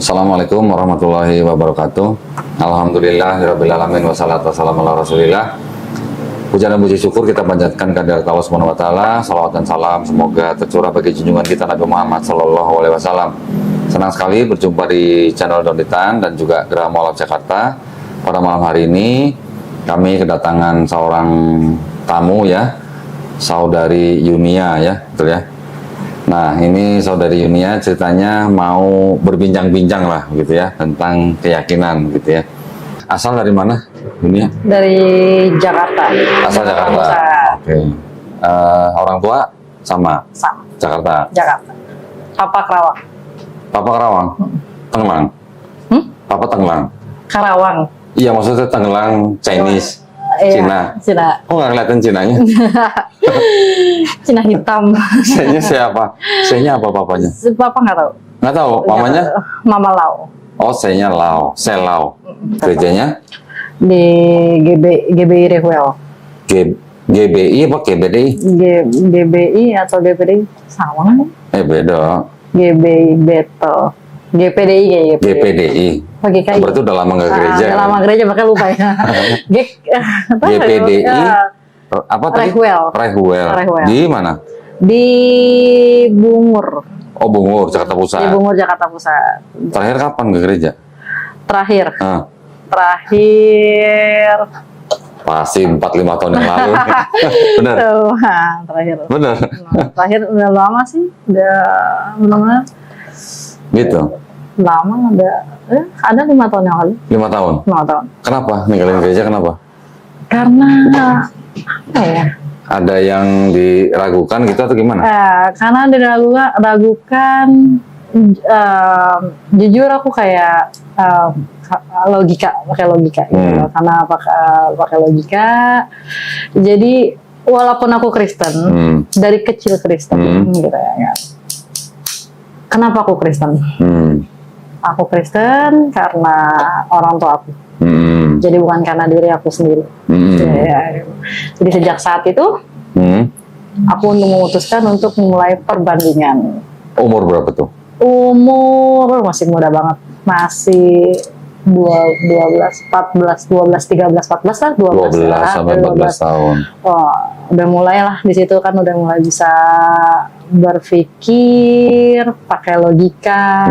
Assalamualaikum warahmatullahi wabarakatuh. Alhamdulillahirabbil alamin wassalatu wassalamu ala Rasulillah. Puja dan puji syukur kita panjatkan kehadirat Allah Subhanahu wa taala. Salawat dan salam semoga tercurah bagi junjungan kita Nabi Muhammad sallallahu alaihi wasallam. Senang sekali berjumpa di channel Donitan dan juga Geraha Mualaf Jakarta. Pada malam hari ini kami kedatangan seorang tamu ya, saudari Yunia ya, betul ya. Nah, ini saudari Yunia ceritanya mau berbincang-bincang lah gitu ya tentang keyakinan gitu ya. Asal dari mana, Yunia? Dari Jakarta. Asal Jakarta. Oke. Orang tua sama? Sama. Jakarta. Jakarta. Papa Karawang. Papa Karawang? Tangerang? Papa Tangerang? Karawang. Iya, maksudnya Tangerang Chinese. Cina. Cina. Oh, nggak kelihatan Cinanya? Cina hitam. Saya siapa? Saya apa papanya? Papa nggak tahu. Nggak tahu. Mamanya? Mama Lau. Oh, saya Lao. Saya Lao. Gerejanya? Di GBI Rewel. GBI apa GBDI? GBI atau GPDI sama kan? Beda. GBI Beto. GPDI kayaknya. GPDI. Pakai kayak. Berarti udah lama nggak gereja. Udah lama gereja makanya lupa ya. GPDI. Apa tadi? Rewel. Rewel. Di mana? Di Bungur. Oh, Bungur, Jakarta Di Pusat. Bungur, Jakarta Pusat. Terakhir kapan ke gereja? Terakhir. Ah, Terakhir. pasti 4-5 tahun yang lalu. Bener? Terakhir. Bener? Terakhir udah lama sih. Udah benar-benar Gitu? lama. Ada 5 tahun yang lalu. 5 tahun? 5 tahun. Kenapa? Ninggalin gereja kenapa? Karena apa ya? Ada yang diragukan gitu atau gimana? Karena diragukan. Jujur aku kayak pakai logika gitu. Karena pakai logika. Jadi walaupun aku Kristen, dari kecil Kristen gitu ya. Kenapa aku Kristen? Aku Kristen karena orang tua aku. Jadi bukan karena diri aku sendiri. Ya. Jadi sejak saat itu, aku memutuskan untuk memulai perbandingan. Umur berapa tuh? Umur masih muda banget, masih 12, 14, 12, 13, 14 lah, 12 sampai 14 tahun. Oh, udah mulai lah di situ kan, udah mulai bisa berpikir pakai logika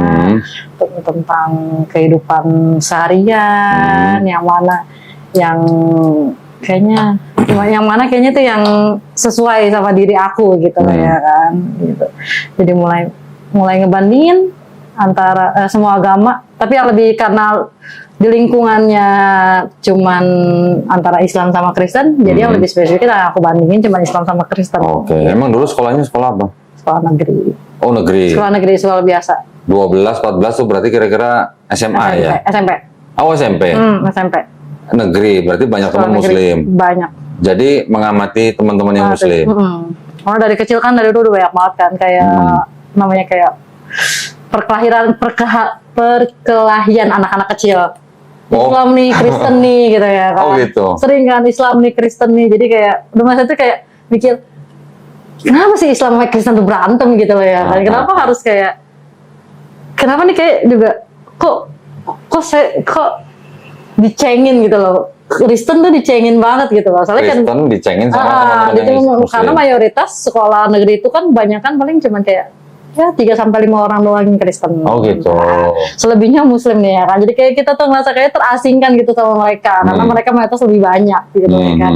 tentang kehidupan seharian, yang mana kayaknya tuh yang sesuai sama diri aku gitu ya kan, gitu. Jadi mulai ngebandingin antara semua agama, tapi yang lebih karena di lingkungannya cuman antara Islam sama Kristen, jadi yang lebih spesifik aku bandingin cuman Islam sama Kristen. Oke. Emang dulu sekolahnya sekolah apa? Sekolah negeri. Oh, negeri. Sekolah negeri, sekolah biasa. 12, 14 tuh berarti kira-kira SMA ya? SMP. Oh, SMP. SMP. Negeri, berarti banyak teman muslim. Banyak. Jadi mengamati teman-teman yang muslim. Karena dari kecil kan, dari dulu banyak banget kan, kayak namanya kayak perkelahian anak-anak kecil. Islam nih, Kristen nih gitu ya kan. Oh gitu. Sering kan Islam nih, Kristen nih. Jadi kayak udah masa itu kayak mikir, kenapa sih Islam sama Kristen tuh berantem gitu loh ya. Dan kenapa nih kayak juga kok dicengin gitu loh. Kristen tuh dicengin banget gitu loh. Soalnya Kristen dicengin sama teman-teman yang muslim. Karena mayoritas sekolah negeri itu kan banyak kan paling cuman kayak 3-5 orang doang yang Kristen. Oh gitu. Nah, selebihnya muslim nih ya kan. Jadi kayak kita tuh ngerasa kayak terasingkan gitu sama mereka. Karena mereka mayoritas lebih banyak gitu ya kan.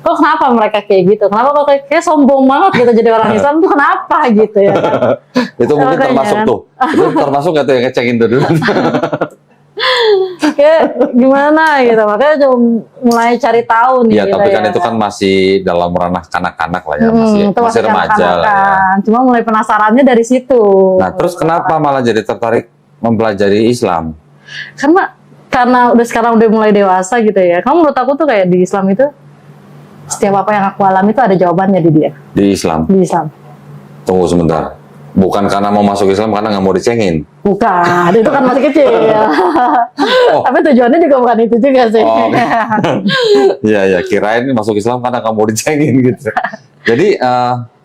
Kok kenapa mereka kayak gitu? Kenapa kok kayak sombong banget gitu jadi orang Islam tuh kenapa gitu ya kan? Itu mungkin termasuk tuh. Itu termasuk gak tuh yang ngecekin tuh dulu? Kayak gimana gitu, makanya coba mulai cari tahu nih. Ya tapi kan itu kan masih dalam ranah kanak-kanak lah ya, masih remaja lah ya. Cuma mulai penasarannya dari situ. Nah terus kenapa malah jadi tertarik mempelajari Islam? Karena sekarang udah mulai dewasa gitu ya. Kamu menurut aku tuh kayak di Islam itu setiap apa yang aku alami itu ada jawabannya di dia. Di Islam? Di Islam. Tunggu sebentar. Bukan karena mau masuk Islam karena nggak mau dicengin? Bukan, itu kan masih kecil ya. Tapi tujuannya juga bukan itu juga sih. Iya, kirain masuk Islam karena nggak mau dicengin gitu. Jadi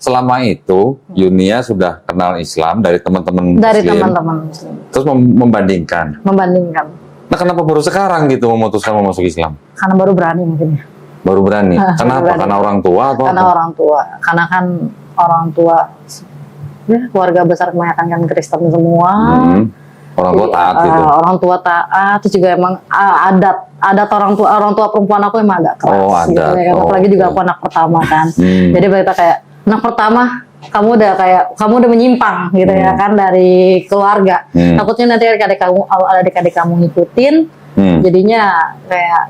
selama itu Yunia sudah kenal Islam dari teman-teman Dari Muslim, teman-teman Muslim. terus membandingkan. Nah, kenapa baru sekarang gitu memutuskan mau masuk Islam? Karena baru berani mungkin ya. Baru berani. Kenapa? berani. Karena orang tua atau Karena apa? orang tua. Karena kan orang tua, ya, keluarga besar kebanyakan kan Kristen semua. Orang tua Jadi, taat gitu. Orang tua taat, terus juga emang adat orang tua perempuan aku emang agak keras. Oh, gitu, adat. ya kan. Apalagi juga Oke. aku anak pertama kan. Hmm. Jadi mereka kayak anak pertama kamu udah menyimpang gitu ya kan dari keluarga. Takutnya nanti adik-adik kamu ngikutin. Jadinya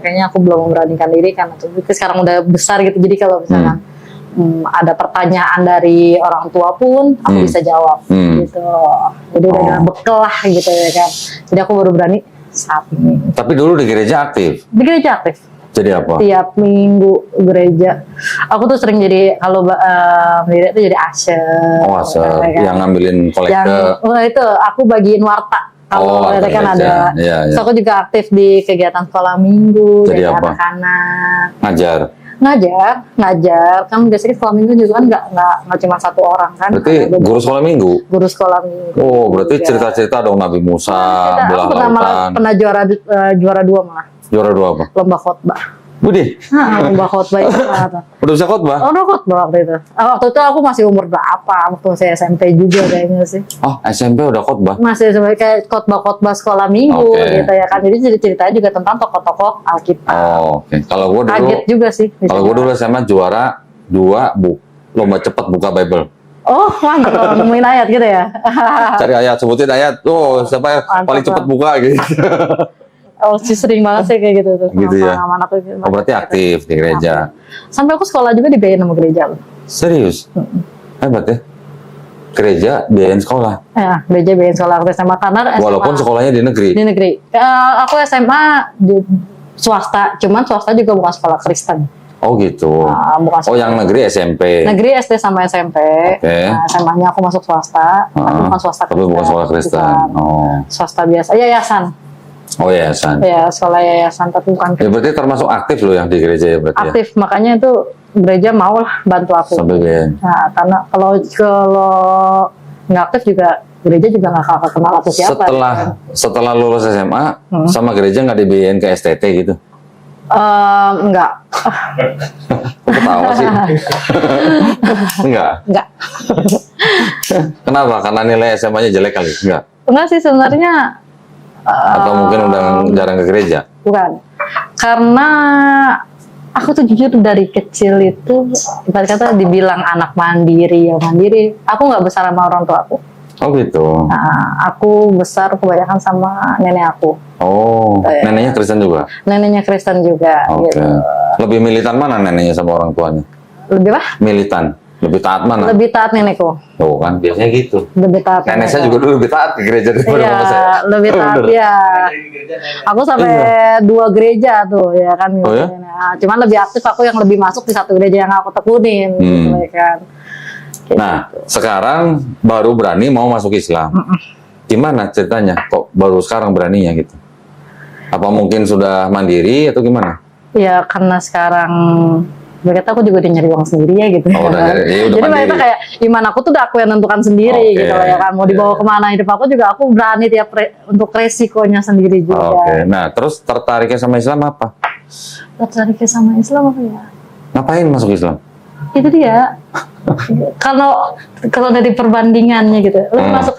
kayaknya aku belum memberanikan diri karena sekarang udah besar gitu. Jadi kalau misalkan ada pertanyaan dari orang tua pun aku bisa jawab gitu. Jadi udah ada bekal lah gitu ya kan. Jadi aku baru berani saat ini. Tapi dulu di gereja aktif. Di gereja aktif. Jadi apa? Tiap minggu gereja. Aku tuh sering jadi kalau itu jadi usher. Oh, asal ya kan. yang ngambilin kolekte. Itu aku bagiin warta. Kalau warta kan gereja. ada. Iya, iya. So, aku juga aktif di kegiatan sekolah minggu, Jadi jadi apa? anak-anak. Ngajar. Kan biasanya sekolah minggu juga kan nggak cuma satu orang kan. Berarti Ada guru sekolah minggu. guru sekolah minggu. Oh, berarti juga. cerita-cerita dong Nabi Musa, belah Aku lautan. pernah juara 2 malah Juara 2 apa? lomba khotbah. Budi, Lomba khotbah itu apa? udah bisa khotbah? Oh, khotbah waktu itu. Waktu itu aku masih umur berapa? Waktu saya SMP juga kayaknya sih. Oh, SMP udah khotbah? Masih kayak khotbah sekolah minggu Oke. gitu ya kan. Jadi ceritanya juga tentang tokoh-tokoh Alkitab. Oh, oke. Kalau gua dulu, Kaget juga sih. kalau gua dulu SMA juara 2 lomba cepat buka Bible. Oh, mantap kalau nemuin ayat gitu ya. Cari ayat, sebutin ayat. Oh, siapa yang Mantap, paling cepat Bang. buka gitu. Oh, sih sering banget sih kayak gitu tuh. Gitu ya? Sama anak aku. Oh, berarti aktif di gereja. Sampai aku sekolah juga dibiayain sama gereja loh. Serius? Hebat ya. Gereja biayain sekolah. Ya, gereja biayain sekolah aku SMA karena SMA Walaupun sekolahnya di negeri. di negeri. Aku SMA di swasta, cuman swasta juga bukan sekolah Kristen. Oh gitu. Bukan Oh, yang negeri SMP. negeri SD sampai SMP. Oke. SMA-nya aku masuk swasta, tapi bukan swasta Tapi bukan sekolah Kristen. Bukan. Oh. Swasta biasa, yayasan. Oh, yayasan. Ya, sekolah yayasan tapi bukan Ya berarti termasuk aktif loh yang di gereja ya berarti aktif. Makanya itu gereja mau lah bantu aku. ya. Sambil biayain. Nah, karena kalau nggak aktif juga gereja juga nggak kakak kenal aku siapa. Setelah lulus SMA sama gereja nggak dibiayain ke STT gitu. Enggak. Kok ketawa sih? Enggak. Enggak. Kenapa? Karena nilai SMA-nya jelek kali? Enggak. Enggak sih sebenarnya. Atau mungkin udah jarang ke gereja? Bukan. Karena aku tuh jujur dari kecil itu, ibarat kata dibilang anak mandiri, aku nggak besar sama orang tua aku. Oh gitu. Nah, aku besar kebanyakan sama nenek aku. Oh, neneknya Kristen juga? Neneknya Kristen juga. Oke. Gitu. Lebih militan mana neneknya sama orang tuanya? Lebih apa? Militan. Lebih taat mana? Lebih taat nenekku. Tuh kan, biasanya gitu. Lebih taat. Nenek saya juga dulu lebih taat ke gereja daripada mama saya. Iya, lebih taat Bener. ya. Aku sampai 2 gereja tuh ya kan. Oh ya? Nah, cuman lebih aktif aku yang lebih masuk di satu gereja yang aku tekunin gitu ya kan. Kayak Nah, sekarang baru berani mau masuk Islam. Gimana ceritanya? Kok baru sekarang beraninya gitu? Apa mungkin sudah mandiri atau gimana? ya karena sekarang berkata aku juga udah nyari uang sendiri ya gitu. Oh, udah nyari, ya udah Jadi mandiri. mereka kayak iman aku tuh udah aku yang nentukan sendiri Oke. gitu ya kan. Mau dibawa Iya. kemana hidup aku juga aku berani tiap untuk resikonya sendiri juga. Oke. Nah, terus tertariknya sama Islam apa? Tertariknya sama Islam apa ya? Ngapain masuk Islam? Itu dia. kalau dari perbandingannya gitu, lebih masuk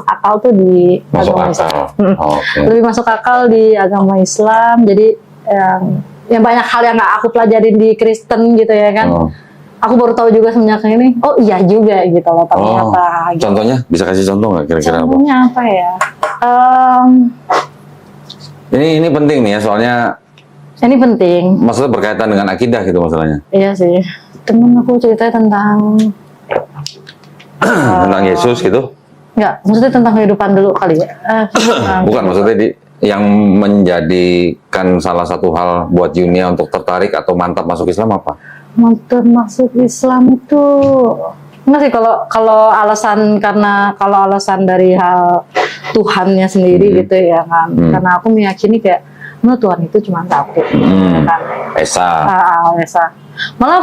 akal tuh di Masuk agama akal. Islam. Oke. Lebih masuk akal di agama Islam. Jadi yang banyak hal yang nggak aku pelajarin di Kristen gitu ya kan. Oh. Aku baru tahu juga semenjak ini. Oh iya juga gitu loh ternyata. Gitu. Contohnya bisa kasih contoh nggak kira-kira apa? Contohnya apa ya? Ini penting nih ya soalnya Ini penting. maksudnya berkaitan dengan akidah gitu masalahnya. Iya sih. Temen aku ceritanya tentang Tentang Yesus gitu. Enggak, maksudnya tentang kehidupan dulu kali ya. Bukan maksudnya yang menjadikan salah satu hal buat Yunia untuk tertarik atau mantap masuk Islam apa? Mantap masuk Islam itu enggak sih kalau alasan dari hal Tuhannya sendiri gitu ya kan. Karena aku meyakini kayak Tuhan itu cuma satu. Kan? Esa. Esa. Malah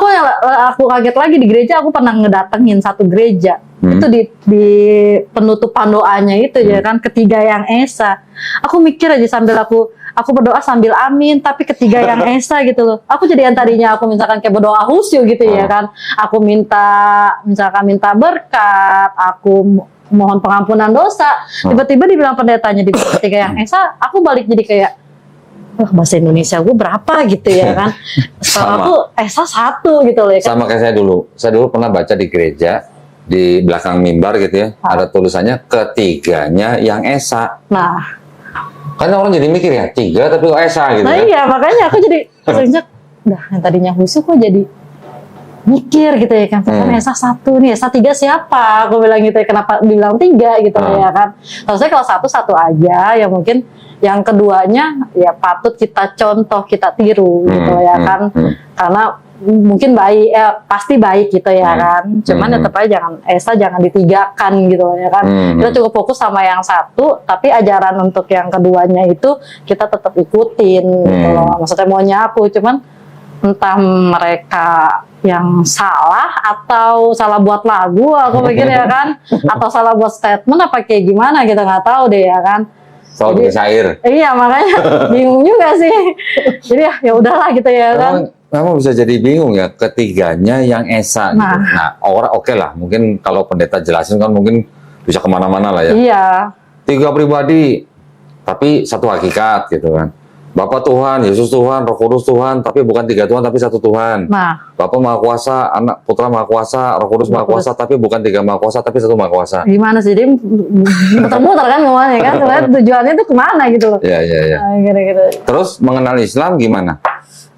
aku kaget lagi di gereja, aku pernah ngedatengin satu gereja. Itu di penutupan doanya itu ya kan, ketiga yang Esa. Aku mikir aja sambil aku berdoa sambil amin, tapi ketiga yang Esa gitu loh. Aku jadi yang tadinya aku misalkan kayak berdoa khusyuk gitu ya kan. Aku misalkan minta berkat, aku mohon pengampunan dosa. Tiba-tiba dibilang pendetanya di ketiga yang Esa, aku balik jadi kayak, wah bahasa Indonesia gue berapa gitu ya kan. Setelah aku Esa 1 gitu loh ya kan. Sama kayak saya dulu pernah baca di gereja, di belakang mimbar gitu ya, ada tulisannya ketiganya yang Esa. Nah, Karena orang jadi mikir ya, 3 tapi kok Esa gitu nah ya. iya makanya aku jadi sejak yang tadinya khusyuk kok jadi mikir gitu ya kan. Kan Esa 1 nih, Esa 3 siapa? Aku bilang gitu ya, kenapa dibilang 3 gitu ya kan. Harusnya kalau 1 aja, ya mungkin yang keduanya ya patut kita contoh, kita tiru gitu ya kan. Karena mungkin baik, pasti baik gitu ya kan. Cuman tetap aja jangan ditigakan gitu ya kan. Kita cukup fokus sama yang 1, tapi ajaran untuk yang keduanya itu kita tetap ikutin gitu loh. Maksudnya maunya aku, cuman entah mereka yang salah atau salah buat lagu, aku pikir ya kan, atau salah buat statement apa kayak gimana kita nggak tahu deh ya kan. Soal tulis air. Iya makanya bingung juga sih. Jadi ya udahlah gitu ya kan. Kamu bisa jadi bingung ya, ketiganya yang Esa gitu. Nah, orang oke lah, mungkin kalau pendeta jelasin kan mungkin bisa kemana-mana lah ya. Iya. 3 pribadi, tapi 1 hakikat gitu kan. Bapa Tuhan, Yesus Tuhan, Roh Kudus Tuhan, tapi bukan 3 Tuhan, tapi 1 Tuhan. Nah. Bapa Maha Kuasa, Anak Putra Maha Kuasa, Roh Kudus Maha Kuasa, tapi bukan 3 Maha Kuasa, tapi 1 Maha Kuasa. Gimana sih, dia muter-muter kan ngomongnya kan, sebenarnya tujuannya itu kemana gitu loh. Iya. Nah, gitu. Terus mengenal Islam gimana?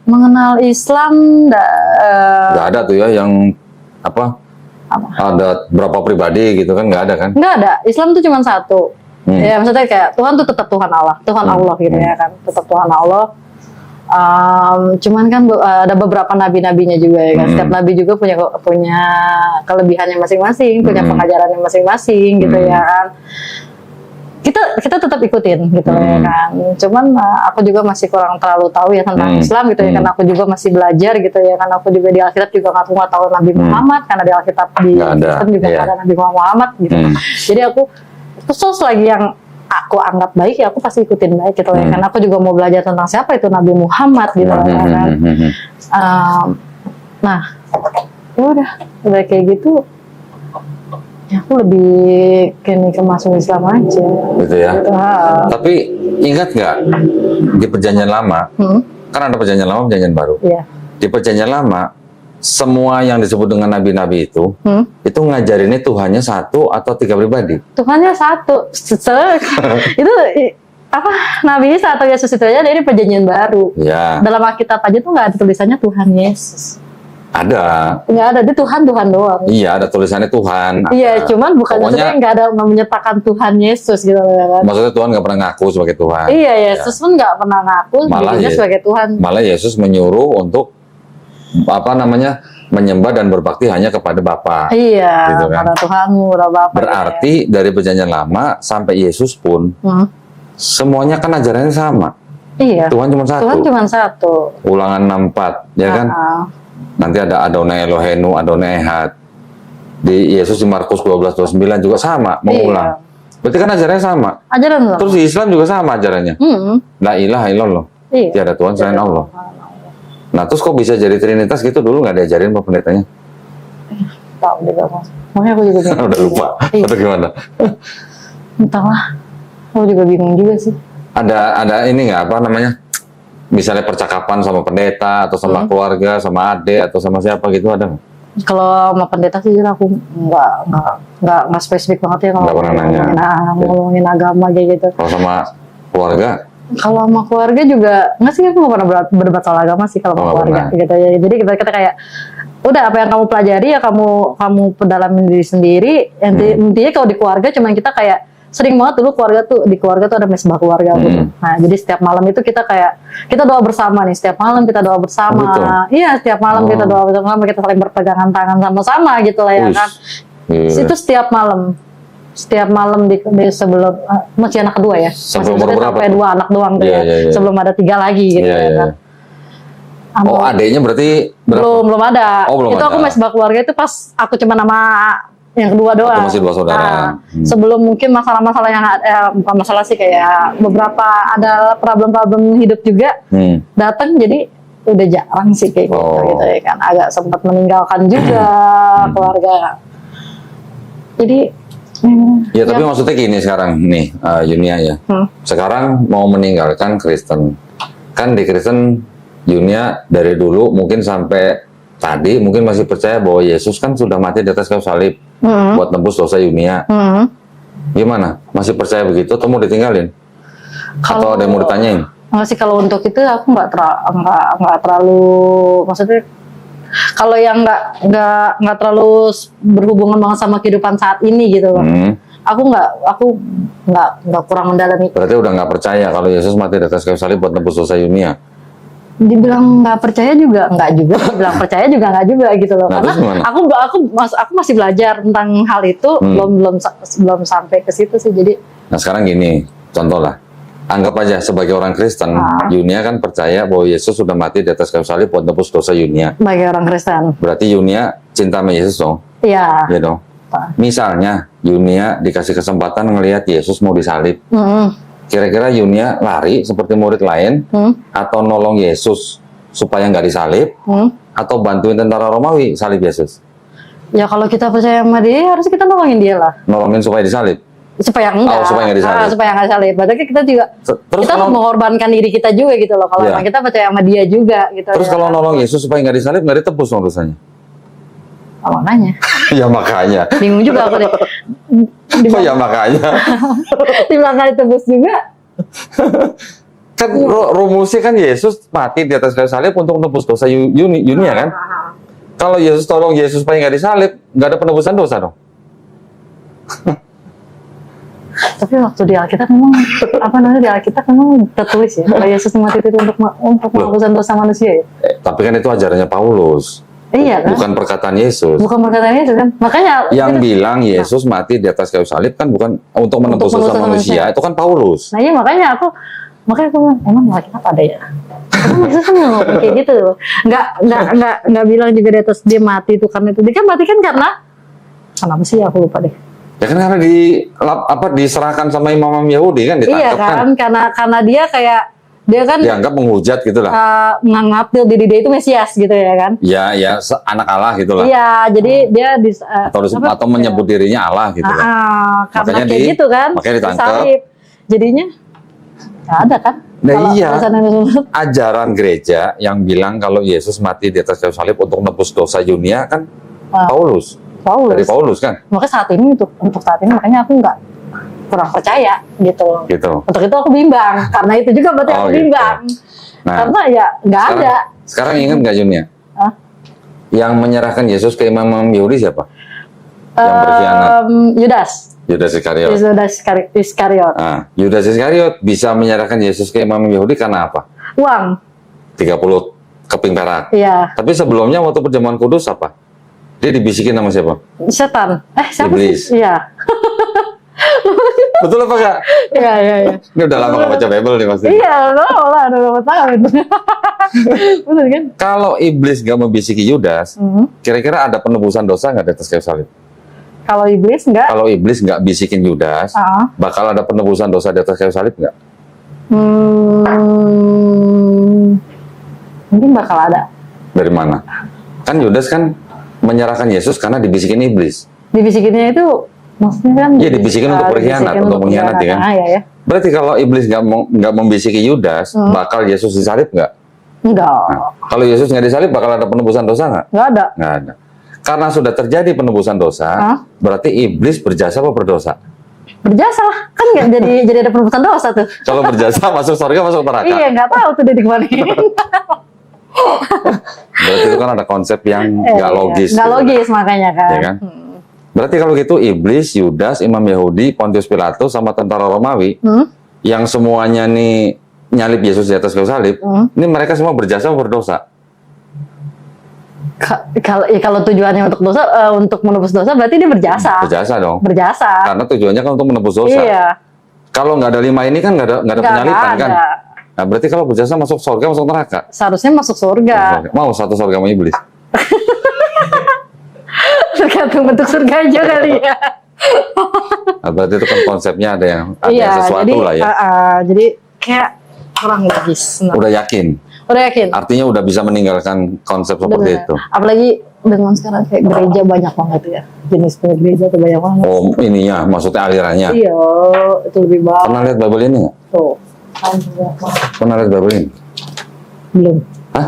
Mengenal Islam Nggak ada tuh ya yang apa? Ada berapa pribadi gitu kan, nggak ada kan? Nggak ada. Islam tuh cuma 1. Ya maksudnya kayak Tuhan tuh tetap Tuhan Allah, Allah gitu ya kan, tetap Tuhan Allah. Cuman kan ada beberapa nabi-nabinya juga ya kan. Setiap nabi juga punya kelebihannya masing-masing, punya pengajarannya masing-masing gitu ya kan. Kita tetap ikutin gitu ya kan. Cuman aku juga masih kurang terlalu tahu ya tentang Islam gitu ya kan. Aku juga masih belajar gitu ya kan. Aku juga di Alkitab juga nggak tahu Nabi Muhammad, karena di Alkitab di Kristen juga nggak ada Nabi Muhammad gitu. Jadi aku khusus lagi yang aku anggap baik ya aku pasti ikutin baik gitu ya. Karena aku juga mau belajar tentang siapa itu Nabi Muhammad gitu ya kan. Nah, ya udah kayak gitu. Ya aku lebih ke masuk Islam aja. Gitu ya. Tapi ingat nggak di Perjanjian Lama, kan ada Perjanjian Lama, Perjanjian Baru. Iya. Di Perjanjian Lama, semua yang disebut dengan nabi-nabi itu ngajarinnya Tuhannya 1 atau 3 pribadi. Tuhannya 1. Itu apa? Nabi Isa atau Yesus itu aja dari Perjanjian Baru. Ya. Dalam Alkitab aja tuh nggak ada tulisannya Tuhan Yesus. Ada. Nggak ada, dia Tuhan doang. Iya, ada tulisannya Tuhan. Iya, cuman bukan maksudnya nggak ada menyatakan Tuhan Yesus gitu kan. Maksudnya Tuhan nggak pernah ngaku sebagai Tuhan. Iya, Yesus pun nggak pernah ngaku dirinya sebagai Tuhan. Malah Yesus menyuruh untuk menyembah dan berbakti hanya kepada Bapa. Iya, gitu kan? kepada Tuhanmu, kepada Bapa. Berarti dari Perjanjian Lama sampai Yesus pun semuanya kan ajarannya sama. Iya. Tuhan cuma 1. Tuhan cuma 1. Ulangan 64, ya kan? Nanti ada Adonai Elohenu, Adonai Ehad. Di Yesus di Markus 12:29 juga sama, mengulang. Berarti kan ajarannya sama. Ajaran sama. Terus di Islam juga sama ajarannya. La ilaha illallah. Tiada Tuhan selain Allah. Nah, terus kok bisa jadi Trinitas gitu, dulu nggak diajarin Pak Pendetanya? Tahu juga Mas. Makanya aku juga bingung. Udah lupa. Atau gimana? Entahlah. Aku juga bingung juga sih. Ada ini nggak apa namanya? Misalnya percakapan sama pendeta atau sama keluarga, sama adik atau sama siapa gitu, ada nggak? Kalau sama pendeta sih aku nggak spesifik banget ya kalau ngomongin agama kayak gitu. Kalau sama keluarga? Kalau sama keluarga juga nggak sih, aku nggak pernah berdebat soal agama sih kalau sama keluarga gitu ya. Jadi kita kayak udah apa yang kamu pelajari ya kamu pedalamin diri sendiri. Intinya kalau di keluarga cuman kita kayak sering banget dulu di keluarga tuh ada mesbah keluarga gitu. Nah, jadi setiap malam itu kita doa bersama nih, setiap malam kita doa bersama. Gitu. Iya, setiap malam kita doa bersama, kita saling berpegangan tangan sama-sama gitu lah ya kan. Itu setiap malam. Setiap malam di sebelum masih anak kedua ya. Sebelum masih berapa? sampai 2 anak doang tuh ya. Sebelum ada 3 lagi gitu ya kan. Iya. Sebelum ada 3 lagi gitu ya kan. Itu setiap malam. Setiap malam kita doa bersama. Iya, setiap malam kita doa bersama. Itu setiap malam. Setiap malam kita doa bersama. Masih anak kedua ya. Sebelum ada 3 lagi gitu ya kan. Oh, adiknya berarti berapa? belum ada. Oh, belum Itu aku ada. masih keluarga itu pas aku cuma nama yang kedua doang. Waktu masih 2 saudara. Nah, sebelum mungkin masalah-masalah yang bukan masalah sih, kayak beberapa ada problem-problem hidup juga datang, jadi udah jarang sih kayak gitu ya kan. Agak sempat meninggalkan juga keluarga. Jadi Ya tapi maksudnya gini sekarang nih, Yunia ya. Sekarang mau meninggalkan Kristen. Kan di Kristen Yunia dari dulu mungkin sampai tadi mungkin masih percaya bahwa Yesus kan sudah mati di atas kayu salib buat nebus dosa Yunia. Gimana? Masih percaya begitu atau mau ditinggalin? Atau ada yang mau ditanyain? Enggak sih, kalau untuk itu aku nggak terlalu, maksudnya kalau yang nggak terlalu berhubungan banget sama kehidupan saat ini gitu loh. Aku nggak kurang mendalami. Berarti udah nggak percaya kalau Yesus mati di atas kayu salib buat nebus dosa Yunia? Dibilang nggak percaya juga nggak juga, dibilang percaya juga nggak juga gitu loh. Nah, karena aku masih belajar tentang hal itu, belum sampai ke situ sih. Jadi nah sekarang gini, contoh lah, anggap aja sebagai orang Kristen, Yunia kan percaya bahwa Yesus sudah mati di atas kayu salib buat nebus dosa Yunia. bagi orang Kristen, Berarti Yunia cinta sama Yesus dong? iya. Iya dong. Misalnya Yunia dikasih kesempatan ngelihat Yesus mau disalib, kira-kira Yunia lari seperti murid lain, atau nolong Yesus supaya nggak disalib, atau bantuin tentara Romawi salib Yesus? Ya kalau kita percaya sama dia, harus kita nolongin dia lah. Nolongin supaya disalib? Supaya enggak. Oh, supaya nggak disalib. Supaya nggak disalib. Berarti kita juga, Terus kita kalau, mengorbankan diri kita juga gitu loh. Kalau Iya. emang kita percaya sama dia juga gitu. terus ya. kalau nolong Yesus supaya nggak disalib, nggak ditebus dong dosanya? Oh, makanya. Ya makanya. Bingung juga aku deh. Oh ya makanya. Di belakang ditebus juga. Kan rumusnya kan Yesus mati di atas kayu salib untuk menebus dosa Yunia kan? Kalau Yesus tolong Yesus supaya nggak disalib, nggak ada penebusan dosa dong? Tapi waktu di Alkitab memang di Alkitab memang tertulis ya kalau Yesus mati itu untuk menghapuskan dosa manusia ya. Tapi kan itu ajarannya Paulus, Iya kan? bukan perkataan Yesus. Bukan perkataan itu kan. Makanya Yang bilang Yesus mati di atas kayu salib kan bukan untuk menebus dosa manusia, itu kan Paulus. Nah iya makanya aku bilang, emang Alkitab ada ya? Emang Yesus kan ngomong kayak gitu loh. Nggak bilang juga di atas dia mati itu karena itu. Dia kan mati kan karena apa sih, aku lupa deh. Ya kan karena diserahkan sama imam Yahudi kan, Iya ditangkap kan, karena dia kayak dia kan dianggap menghujat gitu lah. menganggap diri dia itu Mesias gitu ya kan. Ya anak Allah gitu lah. Iya, jadi dia Atau menyebut dirinya Allah gitu lah. karena Makanya kayak gitu kan. makanya ditangkap. disalib. Jadinya nggak ada kan. Nah Kalau iya, alasan-alasan- ajaran gereja yang bilang kalau Yesus mati di atas kayu salib untuk nebus dosa Yunia kan Paulus. Dari Paulus kan. Makanya untuk saat ini makanya aku nggak kurang percaya gitu. Gitu. Untuk itu aku bimbang. Karena itu juga berarti aku gitu. bimbang. Nah, Karena ya nggak ada. Sekarang ingat nggak Yunia? Hah? Yang menyerahkan Yesus ke imam Yahudi siapa? Yang berkhianat. Yudas. Yudas Iskariot. Iskariot. Nah, Yudas Iskariot bisa menyerahkan Yesus ke imam Yahudi karena apa? Uang. 30 keping perak. Iya. Tapi sebelumnya waktu perjamuan kudus apa? Dia dibisikin sama siapa? Setan. Siapa Iblis. sih? Iya. Betul apa enggak? Iya. Ini udah lama nggak baca Bible nih pasti. Iya, udah berapa tahun. Betul kan? Kalau iblis nggak membisiki Yudas, kira-kira ada penebusan dosa nggak di atas kayu salib? Kalau iblis enggak? Kalau iblis nggak bisikin Yudas, bakal ada penebusan dosa di atas kayu salib nggak? Mungkin bakal ada. Dari mana? Kan Yudas kan menyerahkan Yesus karena dibisikin iblis. Dibisikinnya itu maksudnya kan? Iya, dibisikin untuk berkhianat, untuk mengkhianati kan? Iya. Berarti kalau iblis nggak membisiki Yudas, bakal Yesus disalib nggak? Enggak. Nah, kalau Yesus nggak disalib, bakal ada penebusan dosa nggak? Nggak ada. Nggak ada. Karena sudah terjadi penebusan dosa, berarti iblis berjasa apa berdosa? Berjasa lah. Kan nggak jadi ada penebusan dosa tuh. Kalau berjasa masuk surga, masuk neraka. Iya, nggak tahu tuh dia di kemana. Berarti itu kan ada konsep yang nggak logis. Nggak gitu. logis makanya kan. Ya kan? Berarti kalau gitu iblis, Yudas, imam Yahudi, Pontius Pilatus, sama tentara Romawi, yang semuanya nih nyalip Yesus di atas kayu salib, ini mereka semua berjasa atau berdosa? Kalau tujuannya untuk dosa, untuk menebus dosa, berarti dia berjasa. Berjasa dong. Berjasa. Karena tujuannya kan untuk menebus dosa. Iya. Kalau nggak ada 5 ini kan nggak ada penyalipan kan? Nah, berarti kalau berjasa masuk surga, masuk neraka. Seharusnya masuk surga. Mau satu surga sama iblis. Tergantung bentuk surganya kali ya. Nah, berarti itu kan konsepnya ada yang ada Iya, sesuatu jadi, lah ya. jadi kayak kurang logis. Nah, Udah yakin. udah yakin. Artinya udah bisa meninggalkan konsep seperti Bener. itu. Apalagi dengan sekarang kayak gereja banyak banget ya. Jenis gereja tuh banyak banget. Oh, ininya, maksudnya alirannya. Iya, itu lebih bagus. Pernah lihat Bible ini nggak? Tuh. Kan juga. Pernah lihat Bible ini? Belum. Hah?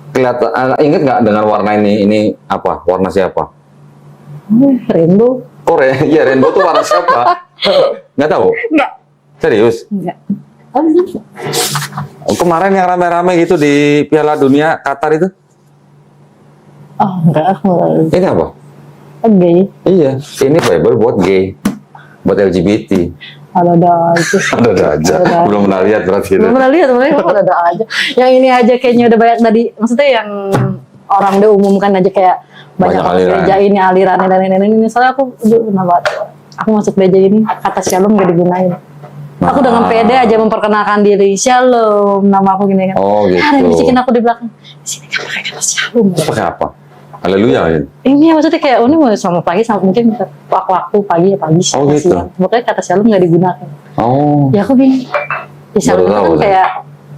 Kelihatan, ingat nggak dengan warna ini? Ini apa? Warna siapa? Rainbow? Korea, iya rainbow tuh warna siapa? Nggak tahu? Enggak. Serius? Enggak. Oh, enggak. Kemarin yang rame-rame gitu di Piala Dunia Qatar itu? Oh, enggak. Ini apa? Oke. Iya, ini Bible buat gay, buat LGBT. Ada aja. Ada aja. Belum pernah lihat berarti. Belum pernah lihat, mereka ada aja. Yang ini aja kayaknya udah banyak tadi. Maksudnya yang orang udah umumkan aja kayak banyak Banyak orang aliran. gereja ini alirannya dan ini. Soalnya aku kenapa? Aku masuk gereja ini kata shalom gak digunain. Aku dengan pede aja memperkenalkan diri, shalom, nama aku gini kan. Oh gitu. Ada yang bisikin aku di belakang. Di sini kan pakai kata shalom. Terus pakai apa? Haleluya gitu. Ini maksudnya kayak ini mau sama pagi sama mungkin waktu pagi ya pagi Oh, gitu. siang. Pokoknya kata shalom nggak digunakan. Oh. Ya aku bingung. Ya shalom Baru itu tahu, kan saya. kayak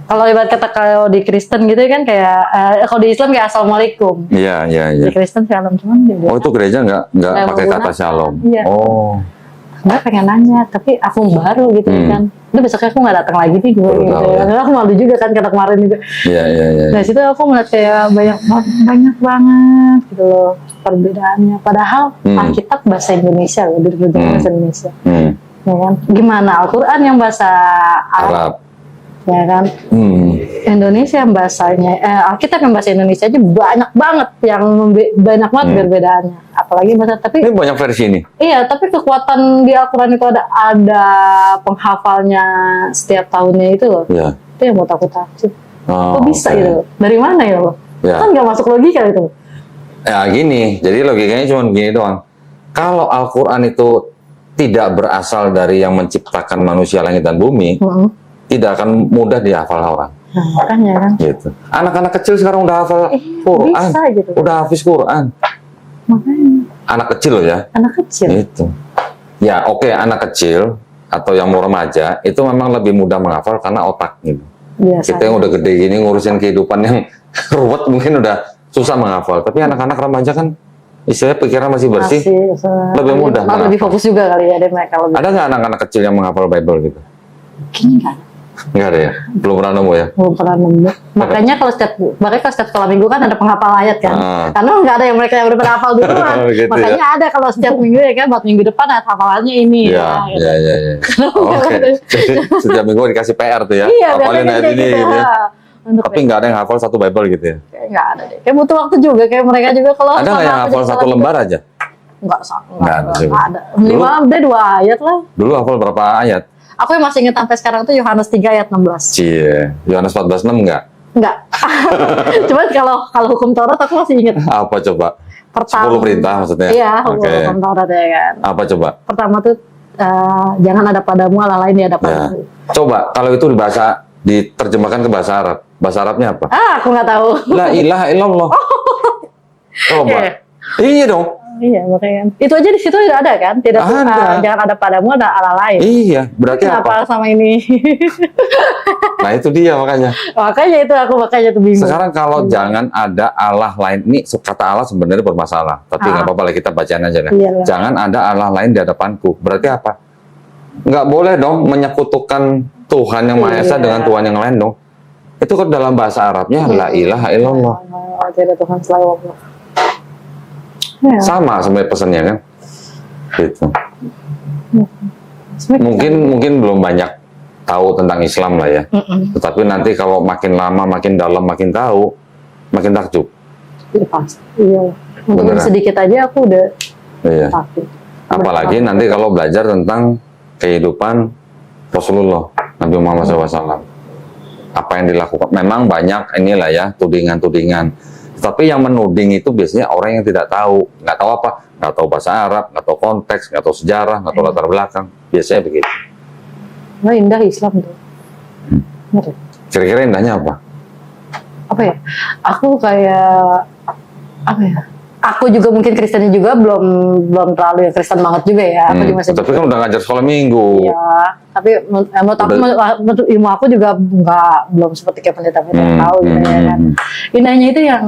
kalau ibarat kata kalau di Kristen gitu kan kayak kalau di Islam kayak assalamualaikum. Iya, iya, iya. Di Kristen shalom cuman dia Oh, itu gereja nggak Nggak pakai kata menggunakan. shalom. Iya. Oh. Gue pengen nanya tapi aku baru gitu kan. Udah besoknya aku nggak datang lagi nih gue Baru gitu. tahu, ya. Karena aku malu juga kan kata kemarin juga. Iya, iya, iya. Nah situ aku ngeliat kayak banyak banget gitu loh perbedaannya. Padahal Alkitab bahasa Indonesia loh, di bahasa Indonesia. Hmm. Ya kan? Gimana Al-Quran yang bahasa Arab, Arab. ya kan? Indonesia yang bahasanya, Alkitab yang bahasa Indonesia aja banyak banget yang banyak banget perbedaannya. Apalagi bahasa tapi Ini banyak versi ini. iya, tapi kekuatan di Al-Quran itu ada penghafalnya setiap tahunnya itu loh. Iya. Itu yang buat aku takjub. Oh, Kok bisa oke. gitu? Dari mana ya lo? Ya. Kan nggak masuk logika itu. Ya gini, jadi logikanya cuma gini doang. Kalau Al-Quran itu tidak berasal dari yang menciptakan manusia langit dan bumi, tidak akan mudah dihafal orang. Nah, makanya kan. Gitu. Anak-anak kecil sekarang udah hafal Quran, bisa gitu. udah hafiz Quran. Makanya Anak kecil loh ya. anak kecil. Itu. Ya oke, anak kecil atau yang mau remaja itu memang lebih mudah menghafal karena otak gitu. Biasa. Kita yang udah gede gini ngurusin kehidupan yang ruwet mungkin udah susah menghafal. Tapi anak-anak remaja kan istilahnya pikiran masih bersih. Lebih mudah Lebih menghafal. fokus juga kali ya deh mereka lebih. Ada nggak anak-anak kecil yang menghafal Bible gitu? Kayaknya nggak ada. Nggak ada ya? Belum pernah nemu ya? Belum pernah nemu. Makanya kalau setiap sekolah minggu kan ada penghafal ayat kan. Karena nggak ada yang mereka yang udah pernah hafal duluan. Gitu Makanya ada kalau setiap minggu ya kan buat minggu depan ayat hafalannya ini. Iya, gitu. iya, iya. Ya. Oke. Jadi setiap minggu dikasih PR tuh ya. Iya, Hafalin biasanya ayat kayak ini gitu. gitu ya. Untuk Tapi nggak ada yang hafal satu Bible gitu ya? kayak nggak ada deh. Kayak butuh waktu juga kayak mereka juga kalau Ada nggak sama yang aku hafal jadi satu sekolah lembar aja? Nggak ada juga. nggak ada. Minimal dia 2 ayat lah. Dulu hafal berapa ayat? Aku yang masih ingat sampai sekarang tuh Yohanes 3 ayat 16. Cie, Yohanes 14:6 nggak? Enggak. Cuman kalau hukum Taurat aku masih ingat. Apa coba? Pertama. 10 perintah maksudnya? Iya, Oke. hukum Taurat ya kan. Apa coba? Pertama tuh jangan ada padamu Allah lain di Ya. hadapanku. Coba, kalau itu diterjemahkan ke bahasa Arab. Bahasa Arabnya apa? Aku nggak tahu. La ilaha illallah. Coba. Iya. Iya dong. Iya, makanya. Itu aja di situ udah ada kan? Tidak Ada. jangan ada padamu ada Allah lain. Iya, berarti Kenapa apa? sama ini? Nah, itu dia makanya. makanya itu aku tuh bingung. Sekarang kalau jangan ada Allah lain, ini kata Allah sebenarnya bermasalah, tapi nggak apa-apa lah kita bacain aja kan. Iyalah. Jangan ada Allah lain di hadapanku. Berarti apa? Nggak boleh dong menyekutukan Tuhan yang Maha Esa Iya. dengan Tuhan yang lain dong. Itu kan dalam bahasa Arabnya la ilaha illallah. Tidak Tuhan selalu Allah. Ya. Sama sebenarnya pesannya kan. Gitu. Sebenarnya Mungkin belum banyak tahu tentang Islam lah ya. Tetapi nanti kalau makin lama, makin dalam, makin tahu, makin takjub. Iya, pasti. Iya. Untuk Beneran. sedikit aja aku udah Iya. takut. Apalagi nanti kalau belajar tentang kehidupan Rasulullah Nabi Muhammad SAW. Apa yang dilakukan? Memang banyak inilah ya tudingan-tudingan. Tapi yang menuding itu biasanya orang yang tidak tahu, nggak tahu apa, nggak tahu bahasa Arab, nggak tahu konteks, nggak tahu sejarah, nggak tahu latar belakang. Biasanya begitu. Wah, indah Islam tuh. Ngeri. Kira-kira indahnya apa? Apa ya? Aku kayak apa ya? Aku juga mungkin Kristennya juga belum terlalu yang Kristen banget juga ya. Aku juga masih Tapi kan udah ngajar sekolah minggu. Iya, tapi menurut ilmu aku juga belum seperti kayak pendeta-pendeta yang tahu gitu ya kan. Indahnya itu yang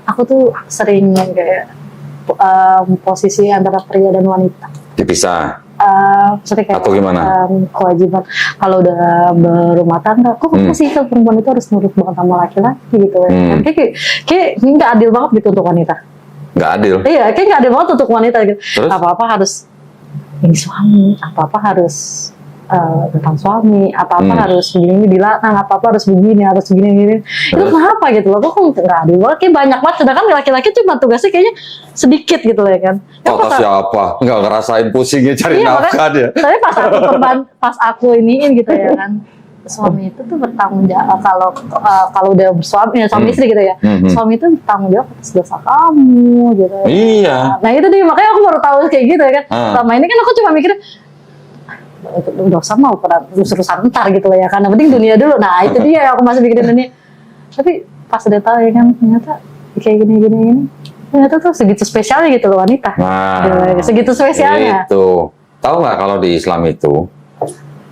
aku tuh sering yang kayak posisi antara pria dan wanita. Dipisah. Maksudnya kayak Atau gimana? Kewajiban kalau udah berumah tangga, kok sih kalau perempuan itu harus nurut banget sama laki-laki gitu kan. Kayak nggak adil banget gitu untuk wanita. Nggak adil. Iya, kayak nggak adil banget untuk wanita gitu. Terus? Apa-apa harus ini suami, apa-apa harus tentang suami, apa-apa harus begini dilarang, apa-apa harus begini, gini. Itu kenapa gitu loh? Kok nggak adil banget? Kayak banyak banget. Sedangkan laki-laki cuma tugasnya kayaknya sedikit gitu loh ya kan. Kata siapa? Nggak ngerasain pusingnya cari nafkah dia. Tapi pas aku iniin gitu ya kan. Suami itu tuh bertanggung jawab kalau udah bersuami ya suami istri gitu ya. Suami itu bertanggung jawab atas dosa kamu gitu. Iya. Nah itu dia makanya aku baru tahu kayak gitu ya kan. Selama ini kan aku cuma mikir dosa mau urusan ntar gitu loh ya kan. Yang penting dunia dulu. Nah itu dia aku masih mikirin dunia. Tapi pas udah tahu ya kan ternyata kayak gini. Ternyata tuh segitu spesialnya gitu loh wanita. Nah, segitu spesialnya. Itu. Tahu nggak kalau di Islam itu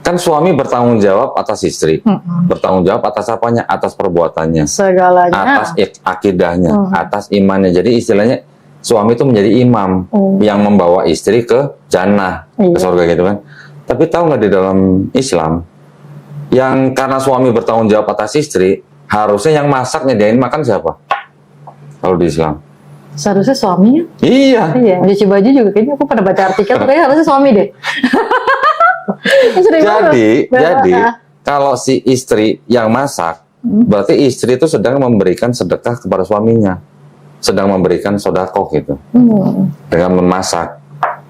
kan suami bertanggung jawab atas istri, bertanggung jawab atas apanya, atas perbuatannya, segalanya, atas akidahnya, atas imannya. Jadi istilahnya suami itu menjadi imam yang membawa istri ke jannah, ke surga gitu kan. Tapi tahu nggak di dalam Islam, yang karena suami bertanggung jawab atas istri, harusnya yang masak nyediain makan siapa? Kalau di Islam? Seharusnya suaminya. Iya. Cuci baju juga kayaknya aku pernah baca artikel, kayaknya harusnya suami deh. Jadi kalau si istri yang masak, berarti istri itu sedang memberikan sedekah kepada suaminya, sedang memberikan sedekah gitu, dengan memasak.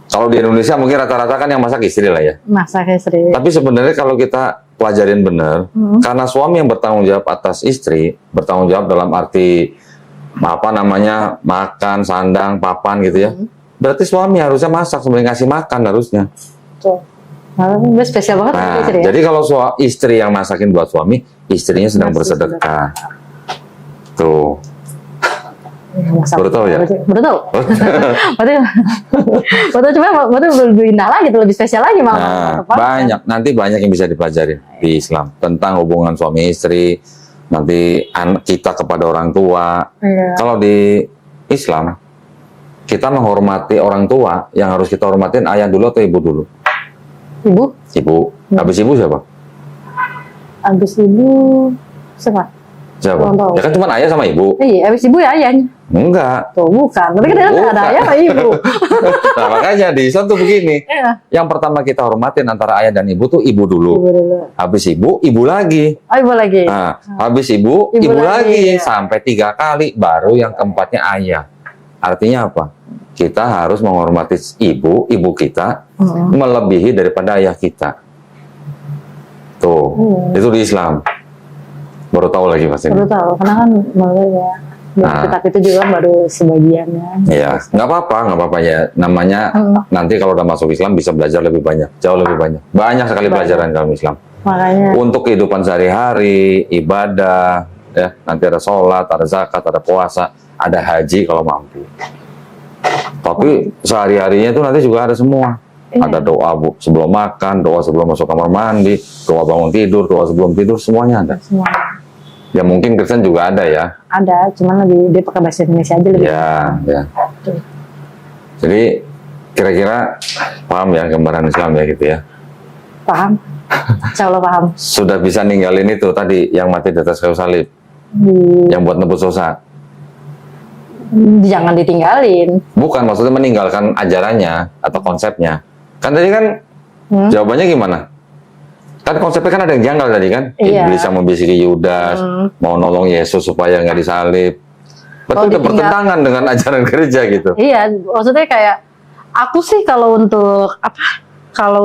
Kalau di Indonesia mungkin rata-rata kan yang masak istri lah ya. Masak istri. Tapi sebenarnya kalau kita pelajarin benar, karena suami yang bertanggung jawab atas istri, bertanggung jawab dalam arti apa namanya makan, sandang, papan gitu ya. Berarti suami harusnya masak sebenarnya ngasih makan harusnya. Spesial banget istri ya? Jadi kalau istri yang masakin buat suami, istrinya sedang bersedekah. Tuh. Baru tahu ya? Baru tahu. Berarti lebih indah lagi, lebih spesial lagi malah. Nah, nanti banyak yang bisa dipelajari di Islam tentang hubungan suami istri, nanti kita kepada orang tua. Kalau di Islam, kita menghormati orang tua, yang harus kita hormatin ayah dulu atau ibu dulu? Ibu. Habis ibu siapa? Habis ibu siapa? Ya kan cuma ayah sama ibu. Iya, habis ibu ya ayahnya. Enggak. Tuh bukan. Tapi kan ada ayah sama ibu. Nah makanya di Islam tuh begini. Yang pertama kita hormatin antara ayah dan ibu tuh ibu dulu. Habis ibu lagi. Oh, ibu lagi. Nah, habis ibu lagi. Sampai 3 kali. Baru yang keempatnya ayah. Artinya apa? Kita harus menghormati ibu kita melebihi daripada ayah kita. Tuh, itu di Islam. Baru tahu lagi pasti. Baru tahu, karena kan kitab itu juga baru sebagiannya. Iya, nggak apa-apa ya. Namanya nanti kalau udah masuk Islam bisa belajar lebih banyak, jauh lebih banyak. Banyak sekali pelajaran dalam Islam. Makanya. Untuk kehidupan sehari-hari, ibadah, ya nanti ada sholat, ada zakat, ada puasa, ada haji kalau mampu. Tapi sehari-harinya itu nanti juga ada semua. Ada doa sebelum makan, doa sebelum masuk kamar mandi, doa bangun tidur, doa sebelum tidur, semuanya ada. Semuanya. Ya mungkin Kristen juga ada ya. Ada, cuman dia pakai bahasa Indonesia aja lebih. Ya. Jadi kira-kira paham ya gambaran Islam ya gitu ya. Paham. Insya Allah paham. Sudah bisa ninggalin itu tadi yang mati di atas kayu salib, yang buat nebus dosa. Jangan ditinggalin. Bukan, maksudnya meninggalkan ajarannya atau konsepnya. Kan tadi kan jawabannya gimana? Kan konsepnya kan ada yang janggal tadi kan? Iblis yang membisiki Yudas, mau nolong Yesus supaya nggak disalib. Betul, itu bertentangan dengan ajaran gereja gitu. Iya, maksudnya kayak aku sih kalau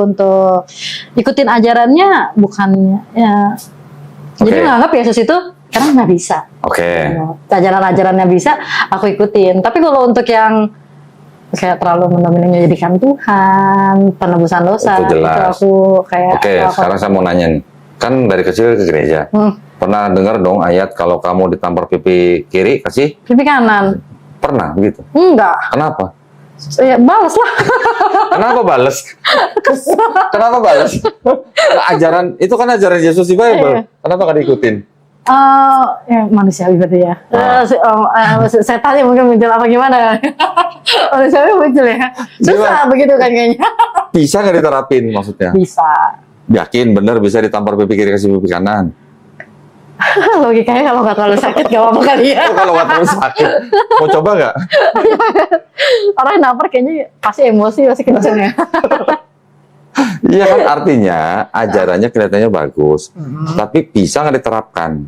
untuk ikutin ajarannya bukannya ya. Jadi menganggap Yesus itu karena nggak bisa. Ajaran-ajarannya bisa, aku ikutin. Tapi kalau untuk yang kayak terlalu menjadikan Tuhan, penebusan dosa, itu jelas. itu aku kayak. Sekarang saya mau nanya nih, kan dari kecil ke gereja. Pernah dengar dong ayat kalau kamu ditampar pipi kiri kasih Pipi kanan. pernah begitu? Enggak. Kenapa? Ya, balas lah. Kenapa bales? Kenapa bales? Ajaran itu kan ajaran Yesus di Bible. Kenapa gak diikutin? Ya manusiawi berarti ya. Setannya mungkin muncul apa gimana? Manusiawi muncul ya. Susah begitu kan kayaknya. Bisa nggak diterapin maksudnya? Bisa. Yakin bener bisa ditampar pipi kiri kasih pipi kanan? Logikanya kalau nggak terlalu sakit gak apa-apa kali ya. Itu kalau nggak terlalu sakit, mau coba nggak? Orang yang nampar kayaknya pasti emosi, pasti kenceng ya. Iya kan artinya ajarannya kelihatannya bagus, tapi bisa nggak diterapkan?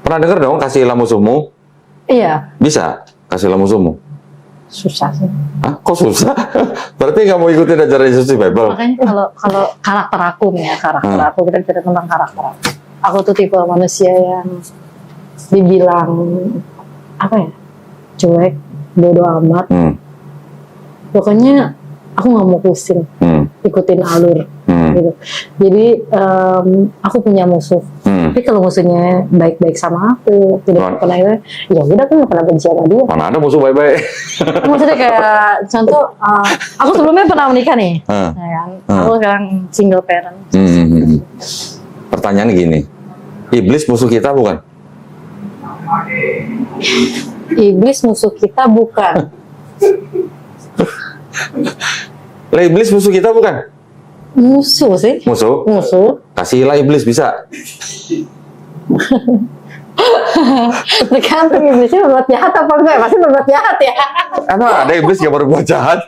Pernah dengar dong kasihilah musuhmu? Iya. Bisa kasihilah musuhmu? Susah sih. Hah? Kok susah? Berarti nggak mau ikutin ajaran Yesus di Bible? Makanya kalau karakter aku nih ya, karakter aku, kita bicara tentang karakter aku. Aku tuh tipe manusia yang dibilang apa ya, cuek, bodoh amat. Pokoknya aku nggak mau pusing, ikutin alur gitu. Jadi aku punya musuh. Tapi kalau musuhnya baik-baik sama aku, tidak pernah itu, ya udah aku nggak pernah benci sama dia. Mana ada musuh baik-baik? Maksudnya kayak contoh, aku sebelumnya pernah menikah nih, ya kan? Aku sekarang single parent. Pertanyaannya gini, iblis musuh kita bukan? Iblis musuh kita bukan. Lah iblis musuh kita bukan? Musuh sih. Musuh? Musuh. Kasihlah iblis bisa. Tergantung iblisnya berbuat jahat apa enggak? Pasti berbuat jahat ya. Emang ada iblis yang berbuat jahat?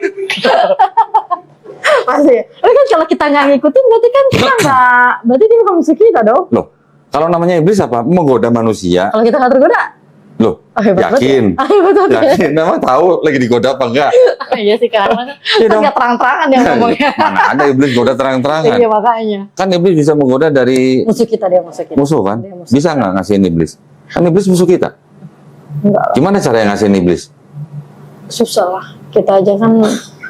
Pasti. Tapi kan kalau kita nggak ngikutin, berarti kan kita nggak, berarti dia bukan musuh kita dong. Loh, kalau namanya iblis apa? Menggoda manusia. Kalau kita nggak tergoda, Loh, yakin? Yakin? Memang tahu lagi digoda apa enggak? Iya sih kan. Kan nggak terang-terangan yang ngomongnya. Mana ada iblis goda terang-terangan? Iya makanya. Kan iblis bisa menggoda dari Musuh kita, dia musuh kita. musuh kan? Dia musuh. Bisa nggak ngasihin iblis? Kan iblis musuh kita. Enggak lah. Gimana cara yang ngasihin iblis? Susah lah. Kita aja kan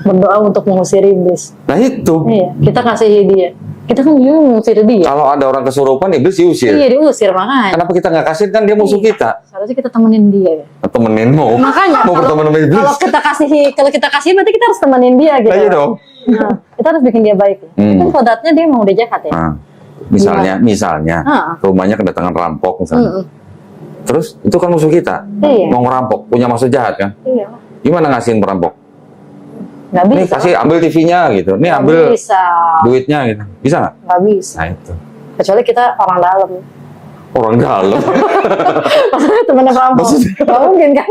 berdoa untuk mengusir iblis. Nah itu. Iya, kita kasih dia. Kita kan juga mengusir dia. Kalau ada orang kesurupan, iblis diusir. Iya, diusir makanya. Kenapa kita nggak kasih? Kan dia musuh kita. Seharusnya kita temenin dia ya. Temenin mau. Makanya Mau berteman sama iblis. kalau kita kasih berarti kita harus temenin dia gitu. Iya dong. Nah, kita harus bikin dia baik. Kan kodratnya dia mau udah jahat ya. Nah, misalnya, rumahnya kedatangan rampok misalnya. Terus itu kan musuh kita. Iya. Mau ngerampok, punya maksud jahat kan? Iya. Gimana ngasihin perampok? Nggak Nih bisa. kasih ambil TV-nya gitu. Nih Nggak ambil bisa. duitnya gitu. Bisa nggak? Nggak bisa. Nah itu. Kecuali kita orang dalam. Orang dalam. Maksudnya temennya perampok. Nggak mungkin kan?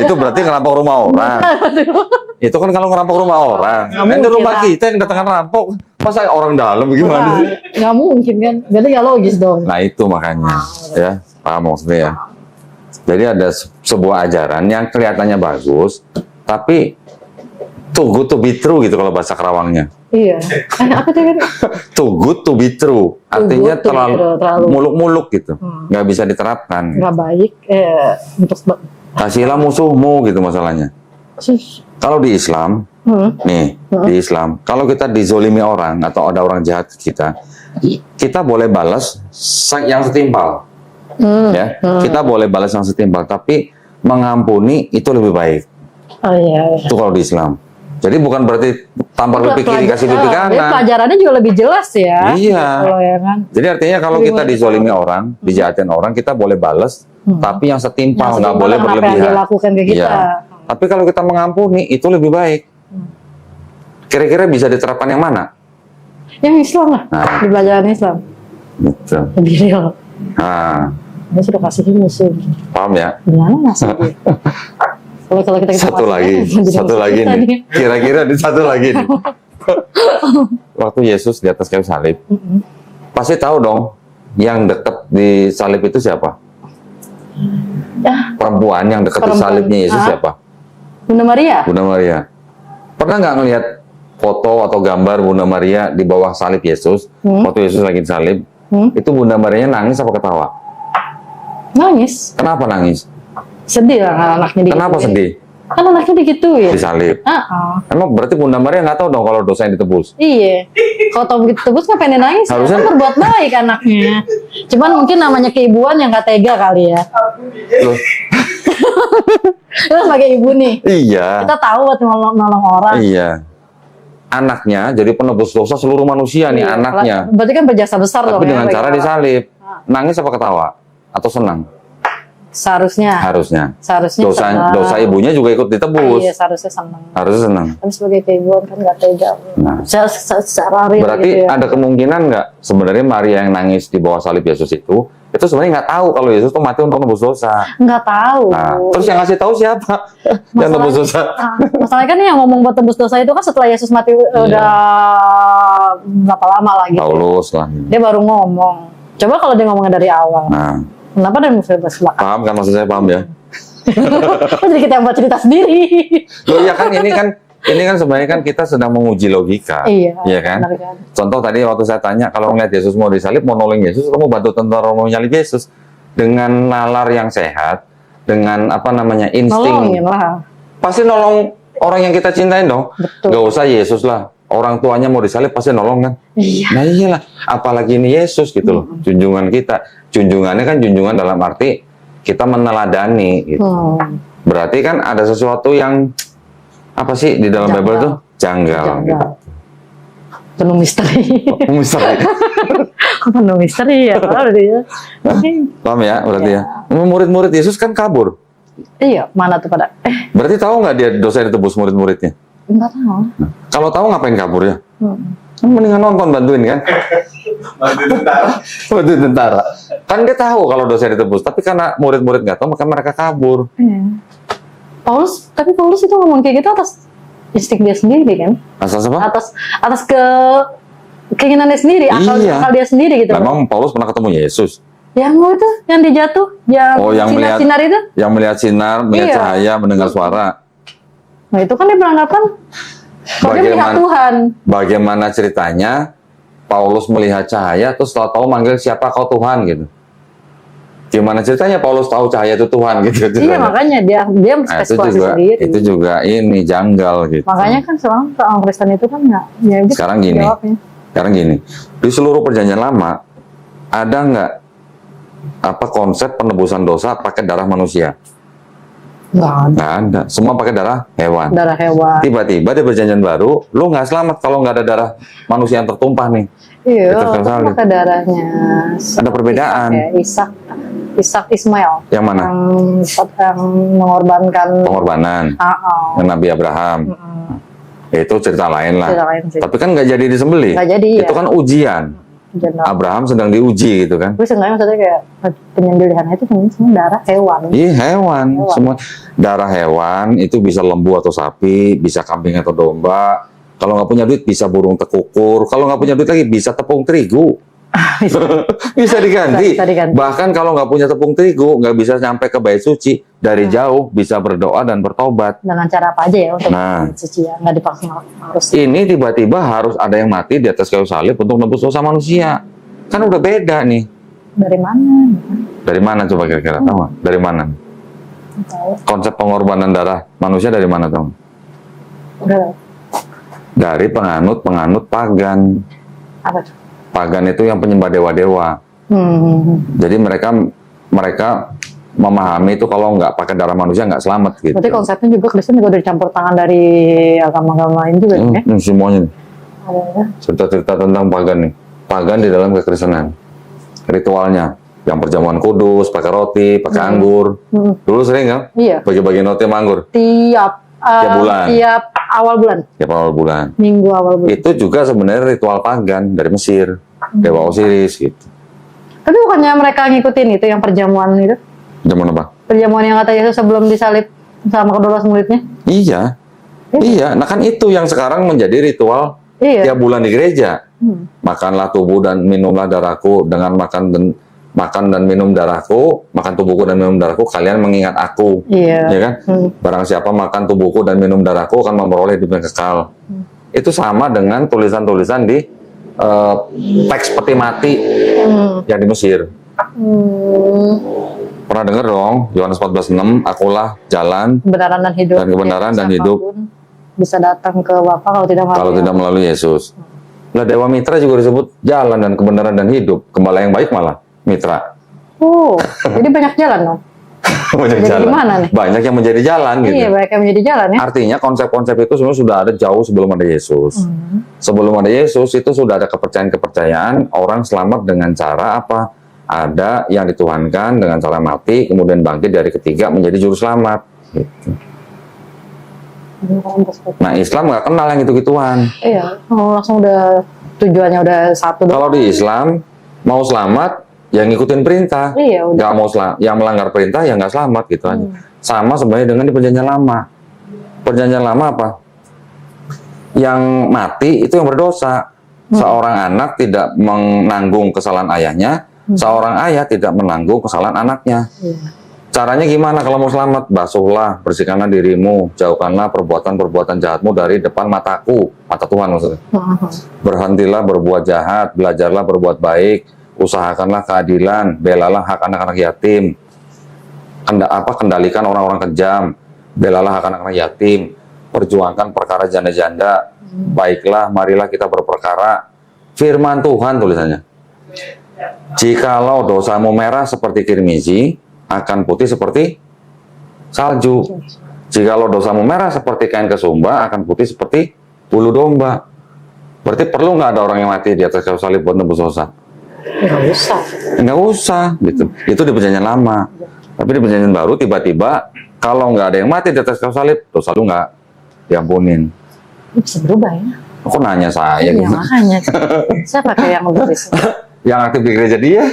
Itu berarti ngerampok rumah orang. Itu kan kalau ngerampok rumah orang. Ini rumah kita yang kedatangan rampok. Masa orang dalam gimana sih? Nggak mungkin kan? Berarti nggak logis dong. Nah itu makanya. Ya, paham maksudnya ya. Jadi ada sebuah ajaran yang kelihatannya bagus, tapi too good to be true gitu kalau bahasa Kerawangnya. Iya. Apa tuh kan? Too good to be true. Artinya good to be terlalu true, terlalu. muluk-muluk gitu. Nggak bisa diterapkan. Nggak baik untuk Kasihlah musuhmu gitu masalahnya. Kalau di Islam, nih di Islam, kalau kita dizolimi orang atau ada orang jahat ke kita boleh balas yang setimpal. Ya, kita boleh balas yang setimpal, tapi mengampuni itu lebih baik. Oh iya. Itu kalau di Islam. Jadi bukan berarti tampar pipi kiri kasih pipi kanan. Pelajarannya juga lebih jelas ya. Iya. Kalau ya kan. Jadi artinya kalau kita dizolimi orang, dijahatin orang, kita boleh balas, tapi yang setimpal, nggak boleh Apa yang berlebihan. dilakukan ke kita. Iya. Tapi kalau kita mengampuni itu lebih baik. Kira-kira bisa diterapkan yang mana? Yang Islam lah, di pelajaran Islam. Gitu. Lebih real. Nah, Dia sudah kasih musuh. paham ya? Gimana ngasih dia? Kalau kita Satu lagi nih. Kira-kira di satu lagi nih. Waktu Yesus di atas kayu salib, pasti tahu dong, yang dekat di salib itu siapa? Perempuan yang dekat di salibnya Yesus siapa? Bunda Maria. Bunda Maria. Pernah nggak ngelihat foto atau gambar Bunda Maria di bawah salib Yesus? Waktu Yesus lagi salib, itu Bunda Marianya nangis apa ketawa? Nangis. Kenapa nangis? Sedih lah anaknya dia. Kenapa sedih? Kan anaknya digituin. Disalib. Ah. Emang berarti Bunda Maria nggak tahu dong kalau dosa yang ditebus? Iya. Kalau tahu begitu tebus ngapain dia nangis? Harusnya- Kan berbuat baik anaknya. Cuman mungkin namanya keibuan yang nggak tega kali ya. Loh, Kita sebagai ibu nih, iya. kita tahu buat nolong orang. Iya. Anaknya jadi penebus dosa seluruh manusia nih, Iya, anaknya. Berarti kan berjasa besar dong. Tapi ya, dengan bagi cara orang. disalib. Nangis apa ketawa? Atau senang? Seharusnya. Harusnya. Seharusnya senang. Dosa ibunya juga ikut ditebus. Iya, seharusnya senang. Harusnya senang. Kan sebagai keibuan kan nggak tega. Nah. Secara real Berarti gitu ya. ada kemungkinan nggak sebenarnya Maria yang nangis di bawah salib Yesus itu sebenarnya nggak tahu kalau Yesus tuh mati untuk nebus dosa. Nggak tahu. Nah, terus yang ngasih tahu siapa? Yang nebus dosa. Masalahnya kan yang ngomong buat tebus dosa itu kan setelah Yesus mati udah berapa lama lah gitu. Paulus lah. Dia baru ngomong. Coba kalau dia ngomongnya dari awal. Nah, Kenapa dia mesti bahas belakang? paham kan maksud saya, paham ya? Kok jadi kita yang buat cerita sendiri? Loh iya kan ini kan sebenarnya kan kita sedang menguji logika. Iya kan? benar kan? Contoh tadi waktu saya tanya kalau ngeliat Yesus mau disalib, mau nolong Yesus, atau mau bantu tentara mau nyalib Yesus dengan nalar yang sehat, dengan apa namanya insting, Nolongin lah. pasti nolong orang yang kita cintain dong. Betul. Gak usah Yesus lah, orang tuanya mau disalib pasti nolong kan. Iya. Nah iyalah, apalagi ini Yesus gitu loh, junjungan kita. Junjungannya kan junjungan dalam arti kita meneladani gitu. Berarti kan ada sesuatu yang apa sih di dalam Janggal. Bible tuh janggal. Gitu. Penuh misteri. Misteri. Penuh misteri ya. Padahal dia. Paham ya berarti ya. Murid-murid Yesus kan kabur. Iya, mana tuh pada? Berarti tahu nggak dia dosa ditebus murid-muridnya? Enggak tahu. Kalau tahu ngapain kabur ya? Mendingan nonton bantuin kan? Bantu tentara. Bantuin tentara. Kan dia tahu kalau dosa ditebus, tapi karena murid-murid nggak tahu maka mereka kabur. Iya. Tapi Paulus itu ngomong kayak gitu atas insting dia sendiri kan? Asal apa? Atas keinginannya sendiri, akal dia sendiri gitu. Memang Paulus pernah ketemu Yesus. Yang itu, yang dia jatuh, yang sinar itu. Yang melihat sinar, melihat Iya. cahaya, mendengar suara. Nah itu kan dia beranggapan kalau dia melihat Tuhan. Bagaimana ceritanya Paulus melihat cahaya terus tahu-tahu manggil siapa kau Tuhan gitu. Gimana ceritanya Paulus tahu cahaya itu Tuhan gitu Iya ceritanya. makanya dia Nah, spekulasi sendiri. itu juga ini janggal gitu. Makanya kan seorang Kristen itu kan nggak ya gitu Sekarang gini. jawabnya. Sekarang gini, di seluruh perjanjian lama ada nggak apa konsep penebusan dosa pakai darah manusia? Nggak ada. Nggak ada, semua pakai darah hewan. Darah hewan. Tiba-tiba di perjanjian baru, lu nggak selamat kalau nggak ada darah manusia yang tertumpah nih. Iya, Itu kan salib. pakai darahnya. Ada perbedaan. Ishak Ismail. Yang mana? Yang mengorbankan. Pengorbanan, yang Nabi Abraham. Itu cerita lain lah. Cerita lain sih. Tapi kan nggak jadi disembelih. Nggak jadi, Itu ya. kan ujian. Jenderal. Abraham sedang diuji gitu kan. Tapi sebenarnya maksudnya kayak penyembelihan itu semua darah hewan. Iya hewan, semua darah hewan itu bisa lembu atau sapi, bisa kambing atau domba. Kalau nggak punya duit bisa burung tekukur. Kalau nggak punya duit lagi bisa tepung terigu. Bisa diganti. Bisa diganti. Bahkan kalau nggak punya tepung terigu, nggak bisa sampai ke bait suci, dari jauh bisa berdoa dan bertobat. Dengan cara apa aja ya untuk Nah. suci ya, nggak dipaksa harus. Ini tiba-tiba harus ada yang mati di atas kayu salib untuk nebus dosa manusia. Kan udah beda nih. Dari mana? Dari mana coba kira-kira tahu nggak? Dari mana? Tahu. Konsep pengorbanan darah manusia dari mana tahu? Udah Dari penganut pagan. apa tuh? Pagan itu yang penyembah dewa-dewa. Jadi mereka memahami itu kalau nggak pakai darah manusia nggak selamat gitu. Berarti konsepnya juga Kristen juga udah dicampur tangan dari agama-agama lain juga ya? Semuanya nih. Ada. Cerita-cerita tentang pagan nih. Pagan di dalam kekristenan. Ritualnya yang perjamuan kudus, pakai roti, pakai anggur. Dulu sering kan? Iya. Bagi-bagi roti sama anggur. Tiap bulan. Tiap awal bulan, Tiap awal bulan. minggu awal bulan. Itu juga sebenarnya ritual pagan dari Mesir. Dewa Osiris gitu. Tapi bukannya mereka ngikutin itu yang perjamuan itu? Zaman apa? Perjamuan yang kata Yesus sebelum disalib sama ke-12 muridnya? Iya. Iya, nah kan itu yang sekarang menjadi ritual Iya. tiap bulan di gereja. Makanlah tubuh dan minumlah darahku, dengan makan dan minum darahku, makan tubuhku dan minum darahku, kalian mengingat aku. Iya. Ya kan? Barang siapa makan tubuhku dan minum darahku akan memperoleh hidup yang kekal. Itu sama dengan tulisan-tulisan di teks peti mati yang di Mesir. Pernah dengar dong, Yohanes 14:6, akulah jalan Kebenaran dan hidup. dan kebenaran dan Siapapun hidup bisa datang ke Bapa kalau tidak melalui kalau tidak melalui Yesus. Lah Dewa Mitra juga disebut jalan dan kebenaran dan hidup. Gembala yang baik malah mitra. Jadi banyak jalan dong. Banyak Jadi jalan. gimana nih? Banyak yang menjadi jalan gitu. Iya, banyak yang menjadi jalan ya. Artinya konsep-konsep itu sebenarnya sudah ada jauh sebelum ada Yesus. Sebelum ada Yesus itu sudah ada kepercayaan-kepercayaan orang selamat dengan cara apa? Ada yang dituhankan dengan cara mati, kemudian bangkit dari ketiga menjadi juru selamat. Gitu. Nah Islam nggak kenal yang gitu-gituan. Iya, langsung udah tujuannya udah satu doang. Kalau di Islam mau selamat, ya ngikutin perintah. Iya, udah. Nggak mau yang melanggar perintah ya nggak selamat gitu aja. Sama sebenarnya dengan di perjanjian lama. Perjanjian lama apa? Yang mati itu yang berdosa. Seorang anak tidak menanggung kesalahan ayahnya, seorang ayah tidak menanggung kesalahan anaknya. Iya. Caranya gimana kalau mau selamat? Basuhlah, bersihkanlah dirimu, jauhkanlah perbuatan-perbuatan jahatmu dari depan mataku, mata Tuhan maksudnya. Berhentilah berbuat jahat, belajarlah berbuat baik, usahakanlah keadilan, belalah hak anak-anak yatim, kendalikan orang-orang kejam, belalah hak anak-anak yatim, perjuangkan perkara janda-janda, baiklah, marilah kita berperkara. Firman Tuhan tulisannya. Jikalau dosamu merah seperti kirmizi, akan putih seperti salju. Jikalau dosamu merah seperti kain kesumba, akan putih seperti bulu domba. Berarti perlu nggak ada orang yang mati di atas kayu salib buat nebus dosa? Nggak usah. Nggak usah, gitu. Itu di perjanjian lama. Tapi di perjanjian baru tiba-tiba kalau nggak ada yang mati di atas kayu salib, dosa lu nggak diampunin. Bisa berubah ya? Aku nanya saya Iya, gitu. makanya. Saya pakai yang nulis. Yang aktif di gereja dia.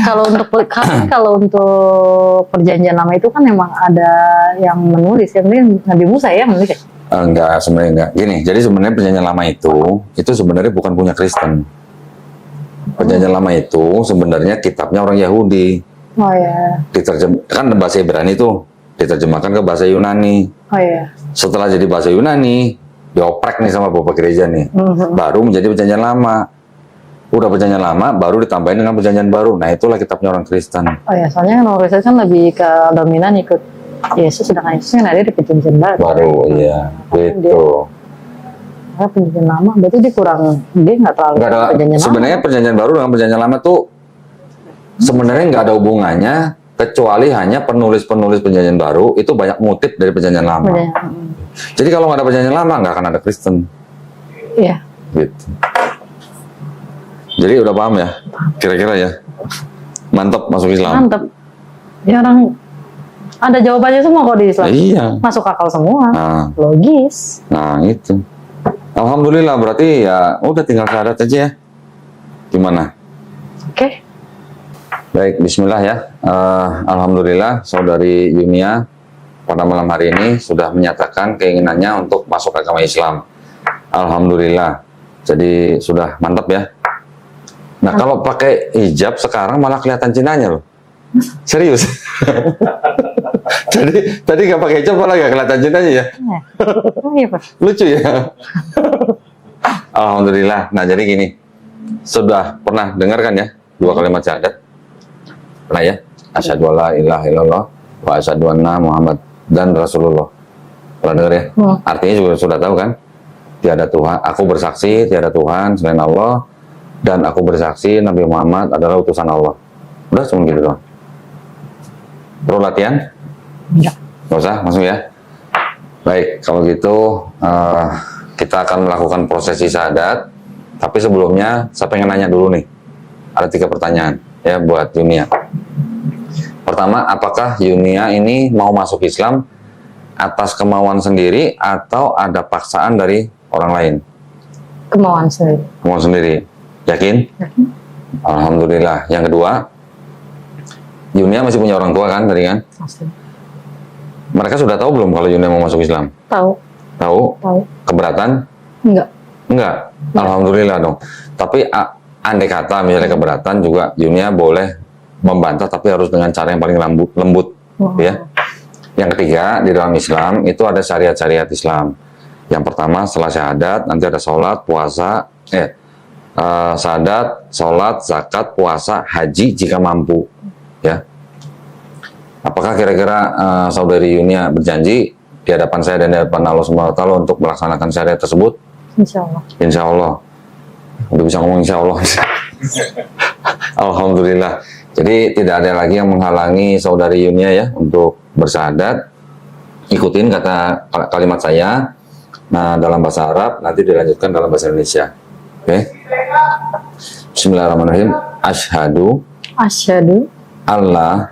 Kalau untuk perjanjian lama itu kan memang ada yang menulis, yang ini Nabi Musa ya yang menulis. Enggak, sebenarnya enggak. Gini, jadi sebenarnya perjanjian lama itu sebenarnya bukan punya Kristen. Perjanjian lama itu sebenarnya kitabnya orang Yahudi. Oh ya. Kan bahasa Ibrani itu diterjemahkan ke bahasa Yunani. Oh ya. Setelah jadi bahasa Yunani, dioprek nih sama Bapak Gereja nih. Baru menjadi perjanjian lama. Udah perjanjian lama, baru ditambahin dengan perjanjian baru. Nah, itulah kitabnya orang Kristen. Oh ya, soalnya kan orang Kristen kan lebih ke dominan ikut Yesus, sedangkan Yesus kan ada di perjanjian baru. Baru, iya. Gitu. Karena perjanjian lama, berarti dia nggak terlalu Nggak ada, perjanjian lama. sebenarnya perjanjian baru dengan perjanjian lama tuh sebenarnya nggak ada hubungannya, kecuali hanya penulis-penulis perjanjian baru itu banyak ngutip dari perjanjian lama. Jadi kalau nggak ada perjanjian lama, nggak akan ada Kristen. Iya. Gitu. Jadi udah paham ya, kira-kira ya, mantap masuk Islam. Mantap. Ya orang ada jawabannya semua kok di Islam. Iya. Masuk akal semua. Nah, Logis. nah itu. Alhamdulillah berarti ya udah tinggal syahadat aja ya. Gimana? Oke. Baik, Bismillah ya. Alhamdulillah saudari Yunia pada malam hari ini sudah menyatakan keinginannya untuk masuk agama Islam. Alhamdulillah. Jadi sudah mantap ya. Nah kalau pakai hijab sekarang malah kelihatan cinanya loh. Serius. Jadi tadi nggak pakai hijab malah nggak kelihatan cinanya ya. Iya, Pak. Lucu ya. Alhamdulillah. Nah jadi gini, sudah pernah dengar kan ya 2 kalimat syahadat? Pernah ya? Asyhadu alla ilaha illallah wa asyhadu anna Muhammad dan Rasulullah. Pernah dengar ya? Artinya juga sudah tahu kan? Tiada Tuhan, aku bersaksi tiada Tuhan selain Allah, dan aku bersaksi Nabi Muhammad adalah utusan Allah. Udah cuma gitu doang. Perlu latihan? Enggak. Nggak usah, langsung ya. Baik, kalau gitu kita akan melakukan prosesi syahadat. Tapi sebelumnya saya pengen nanya dulu nih. Ada 3 pertanyaan ya buat Yunia. Pertama, apakah Yunia ini mau masuk Islam atas kemauan sendiri atau ada paksaan dari orang lain? Kemauan sendiri. Kemauan sendiri. Yakin? Yakin. Alhamdulillah. Yang kedua, Yunia masih punya orang tua kan tadi kan? Pasti. Mereka sudah tahu belum kalau Yunia mau masuk Islam? Tahu. Tahu? Tahu. Keberatan? Enggak. Enggak. Alhamdulillah dong. Tapi andai kata misalnya keberatan juga Yunia boleh membantah tapi harus dengan cara yang paling lembut ya. Yang ketiga, di dalam Islam itu ada syariat-syariat Islam. Yang pertama setelah syahadat nanti ada sholat, puasa, syahadat, sholat, zakat, puasa, haji jika mampu. ya. Apakah kira-kira saudari Yunia berjanji di hadapan saya dan di hadapan Allah Subhanahu wa taala untuk melaksanakan syariat tersebut? Insya Allah. Insya Allah. Udah bisa ngomong insya Allah. Alhamdulillah. Jadi tidak ada lagi yang menghalangi saudari Yunia ya untuk bersyahadat. Ikutin kata kalimat saya. Nah, dalam bahasa Arab nanti dilanjutkan dalam bahasa Indonesia. Oke. Bismillahirrahmanirrahim. Asyhadu Asyhadu alla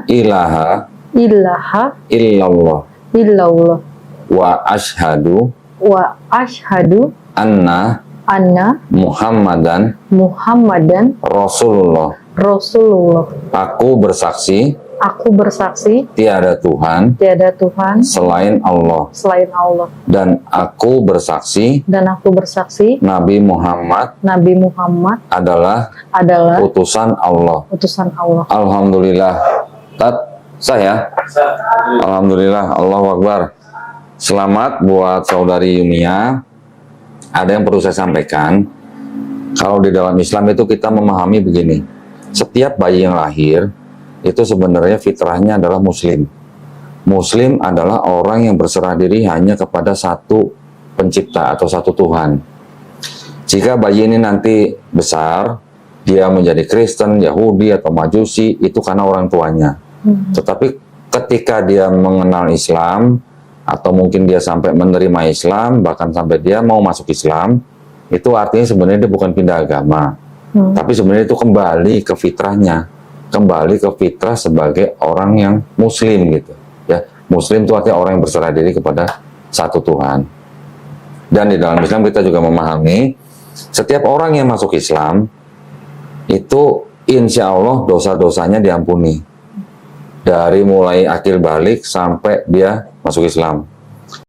ilaha ilaha illallah illallah wa asyhadu wa asyhadu anna anna Muhammadan Muhammadan Rasulullah. Rasulullah. Aku bersaksi Aku bersaksi tiada Tuhan tiada Tuhan selain Allah, selain Allah, dan aku bersaksi dan aku bersaksi Nabi Muhammad Nabi Muhammad adalah adalah utusan Allah. utusan Allah. Alhamdulillah. Saya Alhamdulillah, Allahu Akbar. Selamat buat saudari Yunia. Ada yang perlu saya sampaikan. Kalau di dalam Islam itu kita memahami begini. Setiap bayi yang lahir itu sebenarnya fitrahnya adalah muslim. Muslim adalah orang yang berserah diri hanya kepada satu pencipta atau satu Tuhan. Jika bayi ini nanti besar, dia menjadi Kristen, Yahudi, atau Majusi, itu karena orang tuanya. Tetapi ketika dia mengenal Islam, atau mungkin dia sampai menerima Islam, bahkan sampai dia mau masuk Islam, itu artinya sebenarnya dia bukan pindah agama. Tapi sebenarnya itu kembali ke fitrahnya. Kembali ke fitrah sebagai orang yang muslim gitu ya. Muslim itu artinya orang yang berserah diri kepada satu Tuhan. Dan di dalam Islam kita juga memahami setiap orang yang masuk Islam itu insya Allah dosa-dosanya diampuni dari mulai akil balik sampai dia masuk Islam.